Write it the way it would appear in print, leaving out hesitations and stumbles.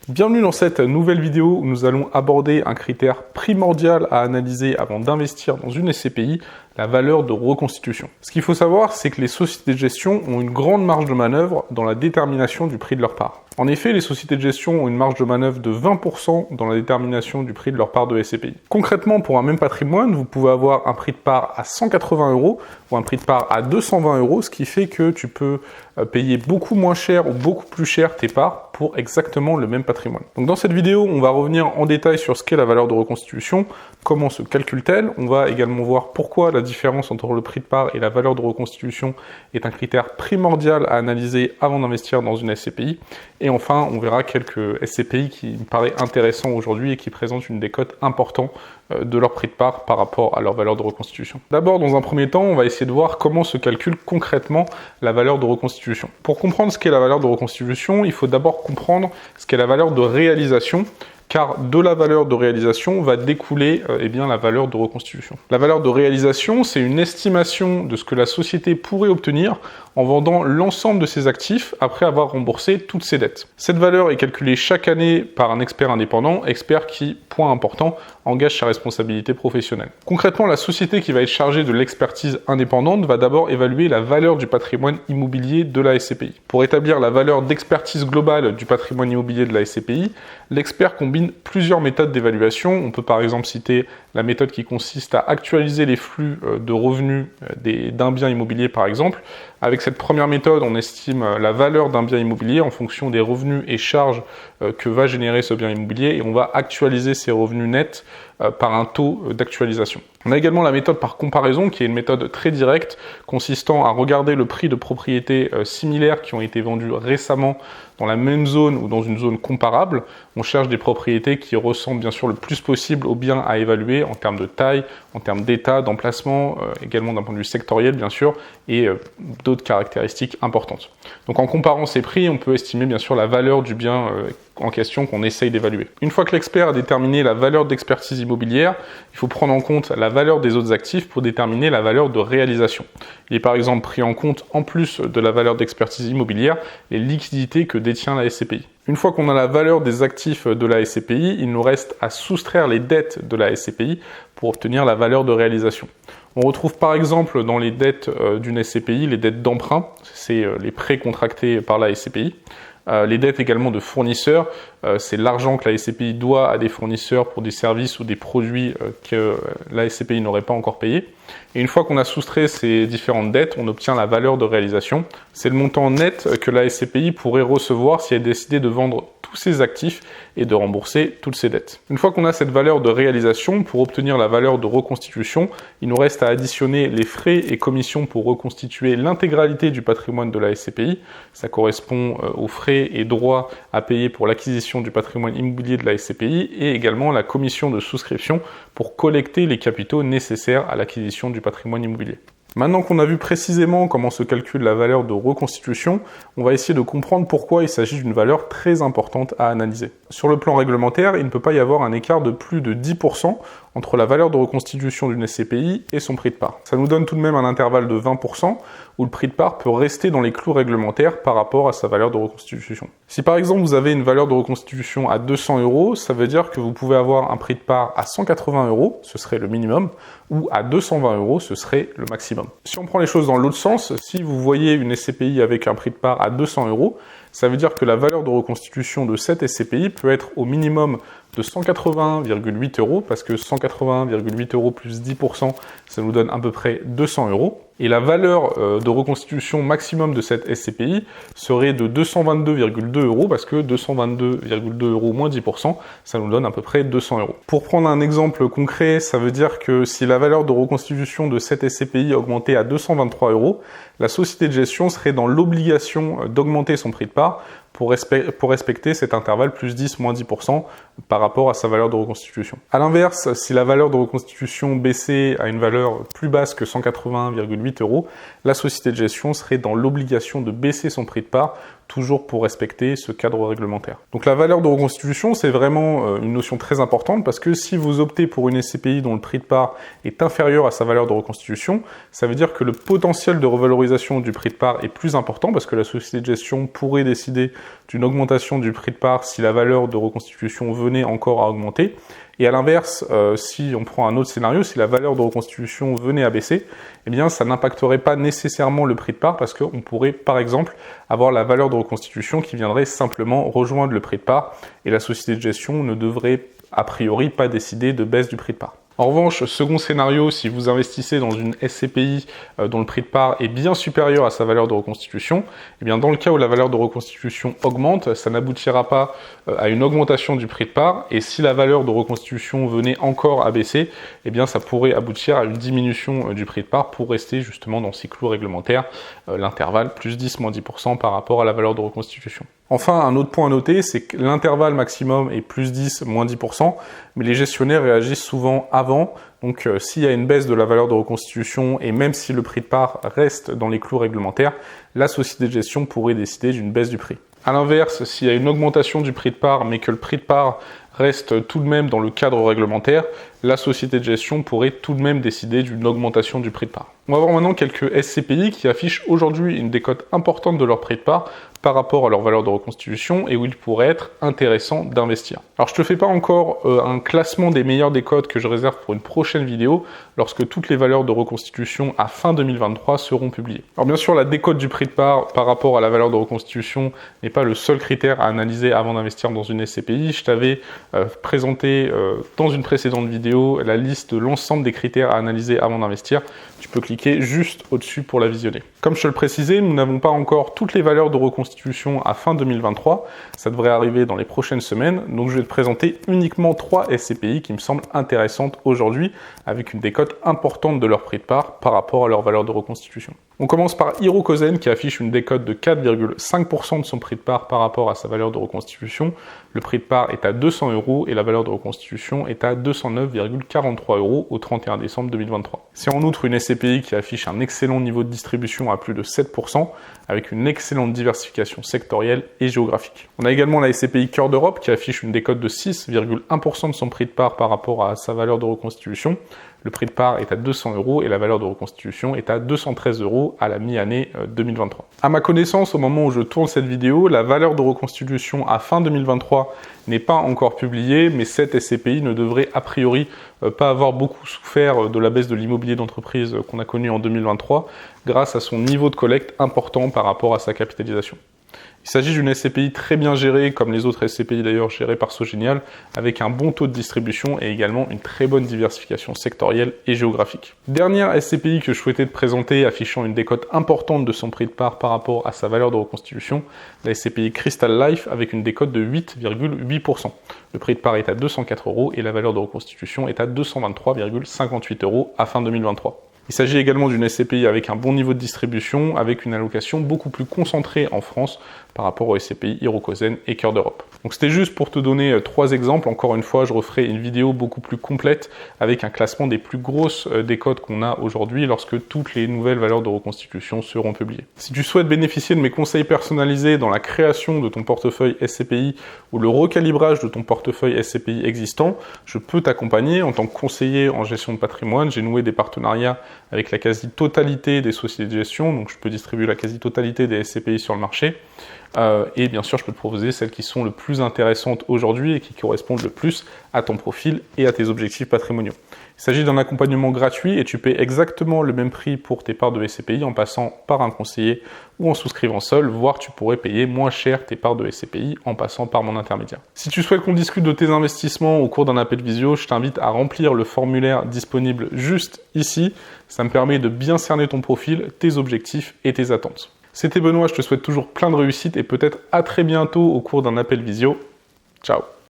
Bienvenue dans cette nouvelle vidéo où nous allons aborder un critère primordial à analyser avant d'investir dans une SCPI, la valeur de reconstitution. Ce qu'il faut savoir, c'est que les sociétés de gestion ont une grande marge de manœuvre dans la détermination du prix de leur part. En effet, les sociétés de gestion ont une marge de manœuvre de 20% dans la détermination du prix de leur part de SCPI. Concrètement, pour un même patrimoine, vous pouvez avoir un prix de part à 180 € ou un prix de part à 220 €, ce qui fait que tu peux payer beaucoup moins cher ou beaucoup plus cher tes parts pour exactement le même patrimoine. Donc dans cette vidéo, on va revenir en détail sur ce qu'est la valeur de reconstitution, comment se calcule-t-elle, on va également voir pourquoi la différence entre le prix de part et la valeur de reconstitution est un critère primordial à analyser avant d'investir dans une SCPI. Et enfin, on verra quelques SCPI qui me paraissent intéressants aujourd'hui et qui présentent une décote importante de leur prix de part par rapport à leur valeur de reconstitution. D'abord, dans un premier temps, on va essayer de voir comment se calcule concrètement la valeur de reconstitution. Pour comprendre ce qu'est la valeur de reconstitution, il faut d'abord comprendre ce qu'est la valeur de réalisation, car de la valeur de réalisation va découler la valeur de reconstitution. La valeur de réalisation, c'est une estimation de ce que la société pourrait obtenir en vendant l'ensemble de ses actifs après avoir remboursé toutes ses dettes. Cette valeur est calculée chaque année par un expert indépendant, expert qui, point important, engage sa responsabilité professionnelle. Concrètement, la société qui va être chargée de l'expertise indépendante va d'abord évaluer la valeur du patrimoine immobilier de la SCPI. Pour établir la valeur d'expertise globale du patrimoine immobilier de la SCPI, l'expert combine plusieurs méthodes d'évaluation. On peut par exemple citer la méthode qui consiste à actualiser les flux de revenus d'un bien immobilier par exemple. Avec cette première méthode, on estime la valeur d'un bien immobilier en fonction des revenus et charges que va générer ce bien immobilier et on va actualiser ces revenus nets par un taux d'actualisation. On a également la méthode par comparaison qui est une méthode très directe consistant à regarder le prix de propriétés similaires qui ont été vendues récemment dans la même zone ou dans une zone comparable. On cherche des propriétés qui ressemblent bien sûr le plus possible aux biens à évaluer en termes de taille, en termes d'état, d'emplacement, également d'un point de vue sectoriel bien sûr, et d'autres caractéristiques importantes. Donc en comparant ces prix, on peut estimer bien sûr la valeur du bien en question qu'on essaye d'évaluer. Une fois que l'expert a déterminé la valeur d'expertise immobilière, il faut prendre en compte la valeur des autres actifs pour déterminer la valeur de réalisation. Il est par exemple pris en compte, en plus de la valeur d'expertise immobilière, les liquidités que détient la SCPI. Une fois qu'on a la valeur des actifs de la SCPI, il nous reste à soustraire les dettes de la SCPI pour obtenir la valeur de réalisation. On retrouve par exemple dans les dettes d'une SCPI les dettes d'emprunt, c'est les prêts contractés par la SCPI. Les dettes également de fournisseurs, c'est l'argent que la SCPI doit à des fournisseurs pour des services ou des produits que la SCPI n'aurait pas encore payés. Et une fois qu'on a soustrait ces différentes dettes, on obtient la valeur de réalisation. C'est le montant net que la SCPI pourrait recevoir si elle décidait de vendre tous ses actifs et de rembourser toutes ses dettes. Une fois qu'on a cette valeur de réalisation, pour obtenir la valeur de reconstitution, il nous reste à additionner les frais et commissions pour reconstituer l'intégralité du patrimoine de la SCPI. Ça correspond aux frais et droits à payer pour l'acquisition du patrimoine immobilier de la SCPI et également la commission de souscription pour collecter les capitaux nécessaires à l'acquisition du patrimoine immobilier. Maintenant qu'on a vu précisément comment se calcule la valeur de reconstitution, on va essayer de comprendre pourquoi il s'agit d'une valeur très importante à analyser. Sur le plan réglementaire, il ne peut pas y avoir un écart de plus de 10% entre la valeur de reconstitution d'une SCPI et son prix de part. Ça nous donne tout de même un intervalle de 20% où le prix de part peut rester dans les clous réglementaires par rapport à sa valeur de reconstitution. Si par exemple vous avez une valeur de reconstitution à 200 €, ça veut dire que vous pouvez avoir un prix de part à 180 €, ce serait le minimum, ou à 220 €, ce serait le maximum. Si on prend les choses dans l'autre sens, si vous voyez une SCPI avec un prix de part à 200 €, ça veut dire que la valeur de reconstitution de cette SCPI peut être au minimum de 181,8 €, parce que 181,8 € plus 10%, ça nous donne à peu près 200 €. Et la valeur de reconstitution maximum de cette SCPI serait de 222,2 €, parce que 222,2 € moins 10%, ça nous donne à peu près 200 €. Pour prendre un exemple concret, ça veut dire que si la valeur de reconstitution de cette SCPI augmentait à 223 €, la société de gestion serait dans l'obligation d'augmenter son prix de part pour respecter cet intervalle plus 10, moins 10% par rapport à sa valeur de reconstitution. A l'inverse, si la valeur de reconstitution baissait à une valeur plus basse que 181,8 €, la société de gestion serait dans l'obligation de baisser son prix de part toujours pour respecter ce cadre réglementaire. Donc la valeur de reconstitution, c'est vraiment une notion très importante parce que si vous optez pour une SCPI dont le prix de part est inférieur à sa valeur de reconstitution, ça veut dire que le potentiel de revalorisation du prix de part est plus important parce que la société de gestion pourrait décider d'une augmentation du prix de part si la valeur de reconstitution venait encore à augmenter. Et à l'inverse, si on prend un autre scénario, si la valeur de reconstitution venait à baisser, eh bien ça n'impacterait pas nécessairement le prix de part parce qu'on pourrait par exemple avoir la valeur de reconstitution qui viendrait simplement rejoindre le prix de part et la société de gestion ne devrait a priori pas décider de baisse du prix de part. En revanche, second scénario, si vous investissez dans une SCPI dont le prix de part est bien supérieur à sa valeur de reconstitution, eh bien dans le cas où la valeur de reconstitution augmente, ça n'aboutira pas à une augmentation du prix de part, et si la valeur de reconstitution venait encore à baisser, eh bien ça pourrait aboutir à une diminution du prix de part pour rester justement dans ces clous réglementaires, l'intervalle plus 10, moins 10% par rapport à la valeur de reconstitution. Enfin, un autre point à noter, c'est que l'intervalle maximum est plus 10, moins 10%, mais les gestionnaires réagissent souvent avant. Donc s'il y a une baisse de la valeur de reconstitution et même si le prix de part reste dans les clous réglementaires, la société de gestion pourrait décider d'une baisse du prix. A l'inverse, s'il y a une augmentation du prix de part, mais que le prix de part reste tout de même dans le cadre réglementaire, la société de gestion pourrait tout de même décider d'une augmentation du prix de part. On va voir maintenant quelques SCPI qui affichent aujourd'hui une décote importante de leur prix de part par rapport à leur valeur de reconstitution et où il pourrait être intéressant d'investir. Alors je te fais pas encore un classement des meilleures décotes que je réserve pour une prochaine vidéo lorsque toutes les valeurs de reconstitution à fin 2023 seront publiées. Alors bien sûr, la décote du prix de part par rapport à la valeur de reconstitution n'est pas le seul critère à analyser avant d'investir dans une SCPI. Je t'avais présenté dans une précédente vidéo la liste de l'ensemble des critères à analyser avant d'investir. Tu peux cliquer juste au-dessus pour la visionner. Comme je te le précisais, nous n'avons pas encore toutes les valeurs de reconstitution à fin 2023. Ça devrait arriver dans les prochaines semaines. Donc je vais te présenter uniquement 3 SCPI qui me semblent intéressantes aujourd'hui avec une décote importante de leur prix de part par rapport à leur valeur de reconstitution. On commence par Hirokozen qui affiche une décote de 4,5% de son prix de part par rapport à sa valeur de reconstitution. Le prix de part est à 200 € et la valeur de reconstitution est à 209,43 € au 31 décembre 2023. C'est en outre une SCPI qui affiche un excellent niveau de distribution à plus de 7% avec une excellente diversification sectorielle et géographique. On a également la SCPI Cœur d'Europe qui affiche une décote de 6,1% de son prix de part par rapport à sa valeur de reconstitution. Le prix de part est à 200 € et la valeur de reconstitution est à 213 € à la mi-année 2023. À ma connaissance, au moment où je tourne cette vidéo, la valeur de reconstitution à fin 2023 n'est pas encore publiée, mais cette SCPI ne devrait a priori pas avoir beaucoup souffert de la baisse de l'immobilier d'entreprise qu'on a connue en 2023 grâce à son niveau de collecte important par rapport à sa capitalisation. Il s'agit d'une SCPI très bien gérée, comme les autres SCPI d'ailleurs gérées par Sogenial, avec un bon taux de distribution et également une très bonne diversification sectorielle et géographique. Dernière SCPI que je souhaitais te présenter, affichant une décote importante de son prix de part par rapport à sa valeur de reconstitution, la SCPI Crystal Life avec une décote de 8,8%. Le prix de part est à 204 € et la valeur de reconstitution est à 223,58 € à fin 2023. Il s'agit également d'une SCPI avec un bon niveau de distribution, avec une allocation beaucoup plus concentrée en France par rapport aux SCPI Hirokozen et Cœur d'Europe. Donc c'était juste pour te donner 3 exemples. Encore une fois, je referai une vidéo beaucoup plus complète avec un classement des plus grosses décotes qu'on a aujourd'hui lorsque toutes les nouvelles valeurs de reconstitution seront publiées. Si tu souhaites bénéficier de mes conseils personnalisés dans la création de ton portefeuille SCPI ou le recalibrage de ton portefeuille SCPI existant, je peux t'accompagner en tant que conseiller en gestion de patrimoine. J'ai noué des partenariats avec la quasi-totalité des sociétés de gestion, donc je peux distribuer la quasi-totalité des SCPI sur le marché. Et bien sûr, je peux te proposer celles qui sont le plus intéressantes aujourd'hui et qui correspondent le plus à ton profil et à tes objectifs patrimoniaux. Il s'agit d'un accompagnement gratuit et tu paies exactement le même prix pour tes parts de SCPI en passant par un conseiller ou en souscrivant seul, voire tu pourrais payer moins cher tes parts de SCPI en passant par mon intermédiaire. Si tu souhaites qu'on discute de tes investissements au cours d'un appel visio, je t'invite à remplir le formulaire disponible juste ici. Ça me permet de bien cerner ton profil, tes objectifs et tes attentes. C'était Benoît, je te souhaite toujours plein de réussite et peut-être à très bientôt au cours d'un appel visio. Ciao.